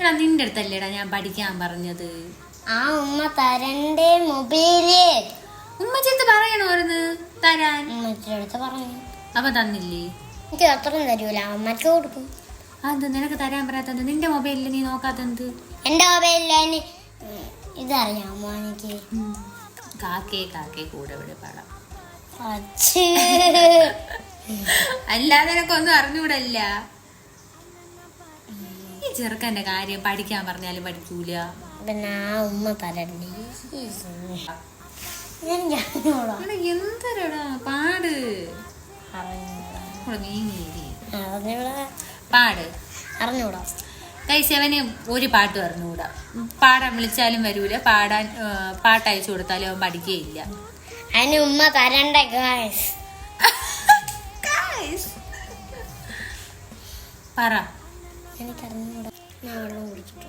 എടാ നിന്റെ അടുത്തല്ലേടാ ഞാൻ പഠിക്കാൻ പറഞ്ഞത്. ആ ഉമ്മ തരണ്ടേ മൊബൈല്. ഉമ്മച്ചത്ത് പറയണോന്ന് തരാൻ. ഉമ്മച്ചിയുടെ അടുത്ത് പറഞ്ഞു. അപ്പൊ തന്നില്ലേ? എനിക്ക് അത്രയും തരൂല, അമ്മക്ക് കൊടുക്കും. അത് നിനക്ക് തരാൻ പറയാത്തത്? നിന്റെ മൊബൈലിൽ നീ നോക്കാത്തത്? എന്റെ മൊബൈലിൽ ഇതറിയാമോ എനിക്ക്? കാക്കേ കാക്കേ കൂടെ ഇവിടെ പാടാം. അച്ഛേ അല്ലാതെ നിനക്കൊന്നും അറിഞ്ഞൂടല്ല. ഈ ചെറുക്കന്റെ കാര്യം പഠിക്കാൻ പറഞ്ഞാലും പഠിക്കൂല. പിന്നെ ആ ഉമ്മ തരണ്ടേ. എന്തരടാ പാട് പാട് അറിഞ്ഞൂടാ. കൈസവന് ഒരു പാട്ട് അറിഞ്ഞുകൂടാ. പാടാൻ വിളിച്ചാലും വരൂല, പാട്ട് അയച്ചു കൊടുത്താലും അവൻ പഠിക്കുകയില്ല. അതിന് ഉമ്മ തരണ്ടേ. പറ. എനിക്കറിഞ്ഞൂടാ. ഞാൻ വെള്ളം കുടിച്ചിട്ട്